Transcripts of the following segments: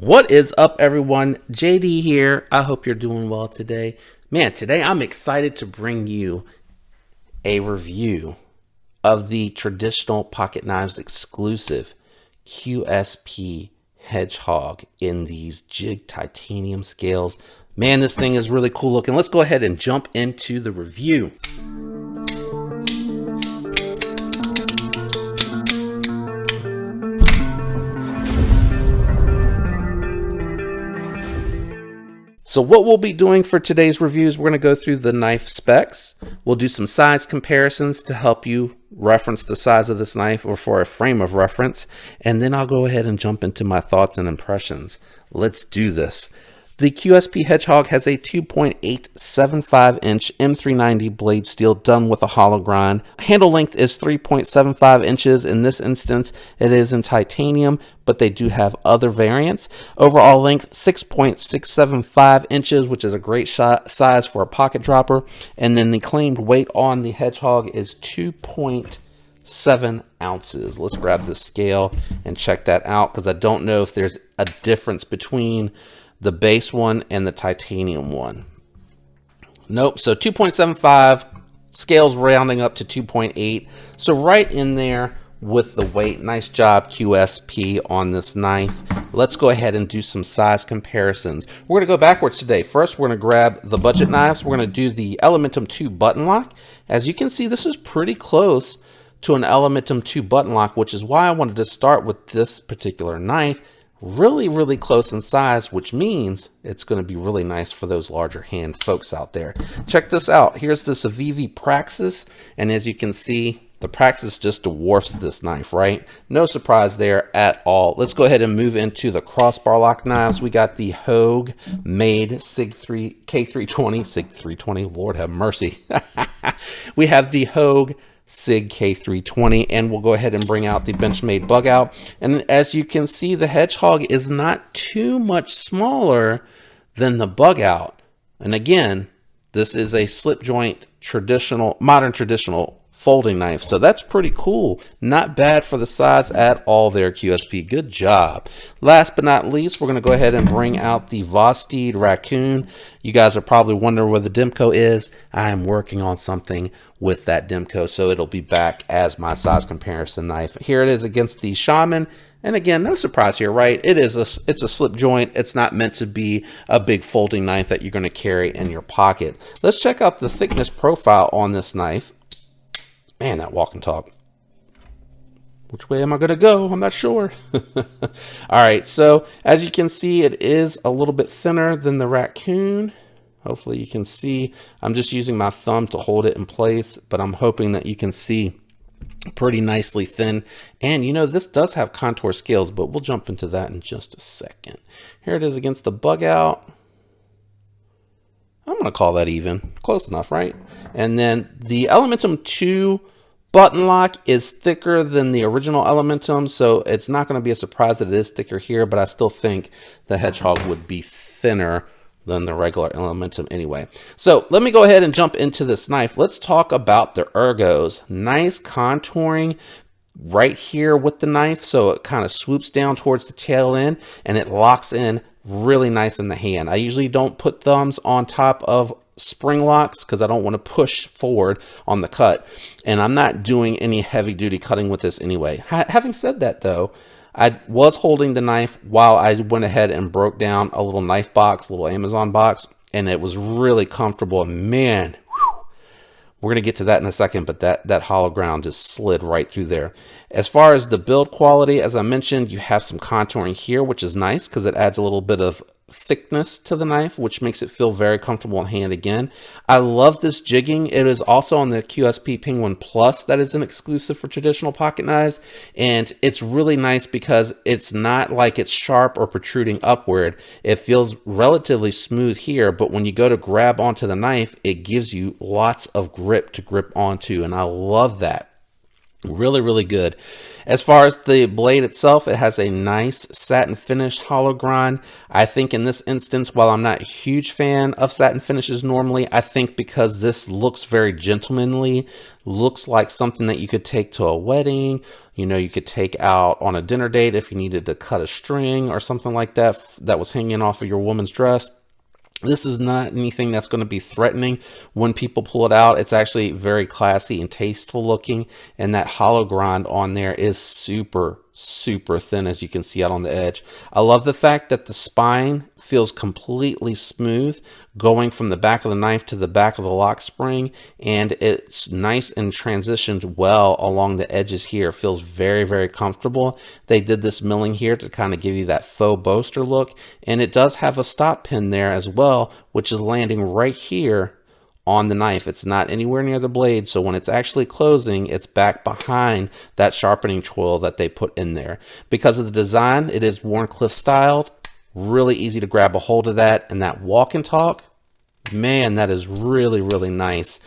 What is up, everyone? JD here. I hope you're doing well today. Man, today I'm excited to bring you a review of the traditional pocket knives exclusive QSP Hedgehog in these jig titanium scales. Man, this thing is really cool looking. Let's go ahead and jump into the review. So what we'll be doing for today's reviews, we're going to go through the knife specs. We'll do some size comparisons to help you reference the size of this knife or for a frame of reference. And then I'll go ahead and jump into my thoughts and impressions. Let's do this. The QSP Hedgehog has a 2.875 inch M390 blade steel done with a hollow grind. Handle length is 3.75 inches. In this instance, it is in titanium, but they do have other variants. Overall length 6.675 inches, which is a great size for a pocket dropper. And then the claimed weight on the Hedgehog is 2.7 ounces. Let's grab the scale and check that out, because I don't know if there's a difference between the base one and the titanium one. Nope. So 2.75, scales rounding up to 2.8. So right in there with the weight. Nice job, QSP, on this knife. Let's go ahead and do some size comparisons. We're going to go backwards today. First, we're going to grab the budget knives. We're going to do the Elementum 2 button lock. As you can see, this is pretty close to an Elementum 2 button lock, which is why I wanted to start with this particular knife. Really close in size, which means it's going to be really nice for those larger hand folks out there. Check this out. Here's this Avivi Praxis, and as you can see, the Praxis just dwarfs this knife, right? No surprise there at all. Let's go ahead and move into the crossbar lock knives. We got the Hogue made SIG K320, SIG 320, Lord have mercy. We have the Hogue SIG K320, and we'll go ahead and bring out the Benchmade bug out. And as you can see, the Hedgehog is not too much smaller than the bug out. And again, this is a slip joint modern traditional folding knife, so that's pretty cool. Not bad for the size at all there, QSP. Good job. Last but not least, we're going to go ahead and bring out the Vosteed Raccoon. You guys are probably wondering where the Demco is. I am working on something with that Demco, so it'll be back as my size comparison knife. Here it is against the Shaman. And again, no surprise here, right? It's a slip joint. It's not meant to be a big folding knife that you're going to carry in your pocket. Let's check out the thickness profile on this knife. Man, that walk and talk. Which way am I going to go? I'm not sure. All right, so as you can see, it is a little bit thinner than the Raccoon. Hopefully you can see. I'm just using my thumb to hold it in place, but I'm hoping that you can see pretty nicely thin. And you know, this does have contour scales, but we'll jump into that in just a second. Here it is against the bug out. I'm going to call that even. Close enough, right? And then the Elementum 2 button lock is thicker than the original Elementum, so it's not going to be a surprise that it is thicker here, but I still think the Hedgehog would be thinner than the regular Elementum anyway. So let me go ahead and jump into this knife. Let's talk about the ergos. Nice contouring right here with the knife, so it kind of swoops down towards the tail end and it locks in really nice in the hand. I usually don't put thumbs on top of spring locks because I don't want to push forward on the cut, and I'm not doing any heavy duty cutting with this anyway. Having said that though, I was holding the knife while I went ahead and broke down a little knife box, a little Amazon box, and it was really comfortable. Man, we're going to get to that in a second, but that hollow ground just slid right through there. As far as the build quality, as I mentioned, you have some contouring here, which is nice because it adds a little bit of thickness to the knife, which makes it feel very comfortable in hand again. I love this jigging. It is also on the QSP Penguin Plus. That is an exclusive for traditional pocket knives, and it's really nice because it's not like it's sharp or protruding upward. It feels relatively smooth here, but when you go to grab onto the knife, it gives you lots of grip to grip onto, and I love that. Really, really good. As far as the blade itself, it has a nice satin finish hollow grind. I think in this instance, while I'm not a huge fan of satin finishes normally, I think because this looks very gentlemanly, looks like something that you could take to a wedding, you know, you could take out on a dinner date if you needed to cut a string or something like that that was hanging off of your woman's dress. This is not anything that's going to be threatening when people pull it out. It's actually very classy and tasteful looking, and that hollow grind on there is super, super thin, as you can see out on the edge. I love the fact that the spine feels completely smooth going from the back of the knife to the back of the lock spring, and it's nice and transitioned well along the edges here. It feels very, very comfortable. They did this milling here to kind of give you that faux bolster look, and it does have a stop pin there as well, which is landing right here on the knife. It's not anywhere near the blade, so when it's actually closing, it's back behind that sharpening choil that they put in there. Because of the design, it is Wharncliffe styled. Really easy to grab a hold of that, and that walk and talk, man, that is really, really nice.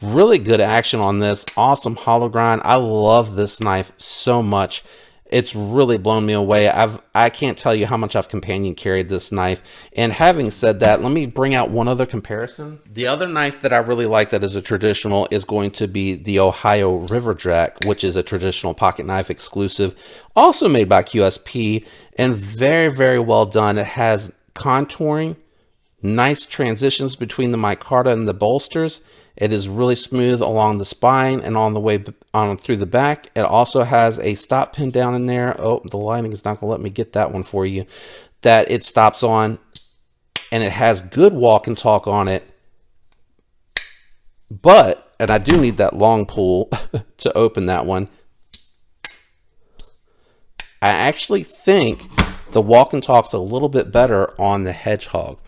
Really good action on this. Awesome hollow grind. I love this knife so much. It's really blown me away. I can't tell you how much I've companion carried this knife. And having said that, let me bring out one other comparison. The other knife that I really like that is a traditional is going to be the Ohio River Jack, which is a traditional pocket knife exclusive, also made by QSP, and very, very well done. It has contouring, nice transitions between the micarta and the bolsters. It is really smooth along the spine and on the way on through the back. It also has a stop pin down in there. Oh, the lighting is not going to let me get that one for you. That it stops on, and it has good walk and talk on it. But, and I do need that long pull to open that one, I actually think the walk and talk's a little bit better on the Hedgehog.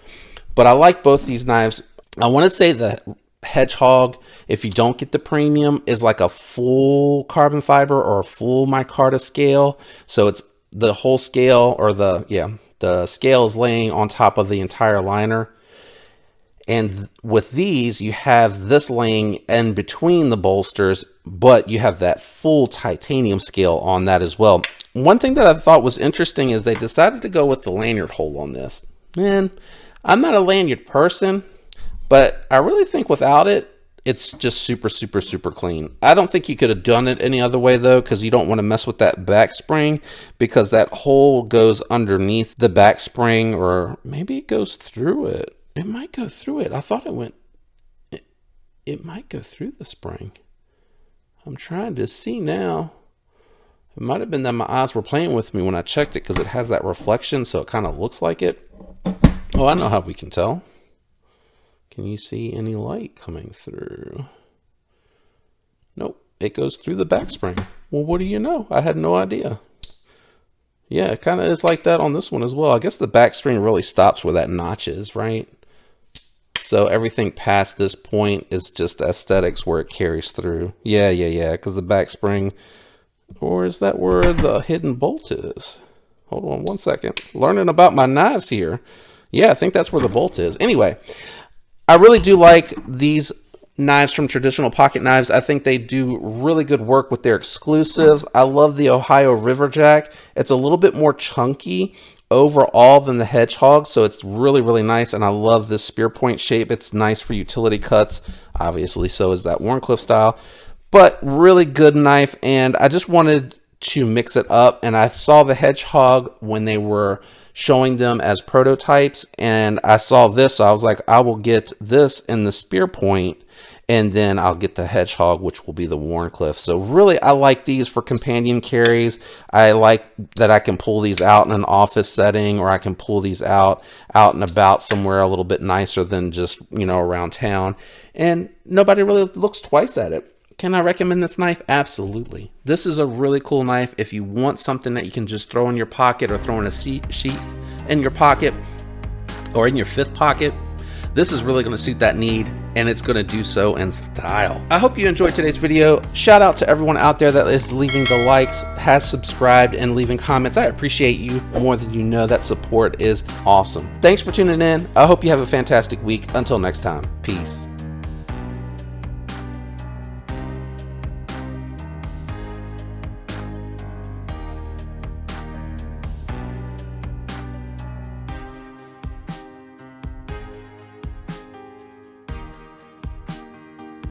But I like both these knives. I want to say that Hedgehog, if you don't get the premium, is like a full carbon fiber or a full micarta scale. So it's the whole scale, or the scale is laying on top of the entire liner. And with these, you have this laying in between the bolsters, but you have that full titanium scale on that as well. One thing that I thought was interesting is they decided to go with the lanyard hole on this. Man, I'm not a lanyard person, but I really think without it, it's just super, super, super clean. I don't think you could have done it any other way though, because you don't want to mess with that back spring, because that hole goes underneath the back spring, or maybe it goes through it. It might go through it. I thought it went, it might go through the spring. I'm trying to see now. It might have been that my eyes were playing with me when I checked it, because it has that reflection, so it kind of looks like it. Oh, I know how we can tell. Can you see any light coming through? Nope, it goes through the back spring. Well, what do you know? I had no idea. Yeah, it kind of is like that on this one as well. I guess the back spring really stops where that notch is, right? So everything past this point is just aesthetics where it carries through. Yeah, because the back spring, or is that where the hidden bolt is? Hold on one second. Learning about my knives here. Yeah, I think that's where the bolt is. Anyway, I really do like these knives from Traditional Pocket Knives. I think they do really good work with their exclusives. I love the Ohio River Jack. It's a little bit more chunky overall than the Hedgehog, so it's really, really nice. And I love this spear point shape. It's nice for utility cuts. Obviously, so is that Wharncliffe style. But really good knife, and I just wanted to mix it up. And I saw the Hedgehog when they were showing them as prototypes, and I saw this, so I was like, I will get this in the spear point, and then I'll get the Hedgehog, which will be the Wharncliffe. So really, I like these for companion carries. I like that I can pull these out in an office setting, or I can pull these out and about somewhere a little bit nicer than just, you know, around town, and nobody really looks twice at it. Can I recommend this knife? Absolutely. This is a really cool knife if you want something that you can just throw in your pocket, or throw in a sheath in your pocket, or in your fifth pocket. This is really going to suit that need, and it's going to do so in style. I hope you enjoyed today's video. Shout out to everyone out there that is leaving the likes, has subscribed, and leaving comments. I appreciate you more than you know. That support is awesome. Thanks for tuning in. I hope you have a fantastic week. Until next time, peace.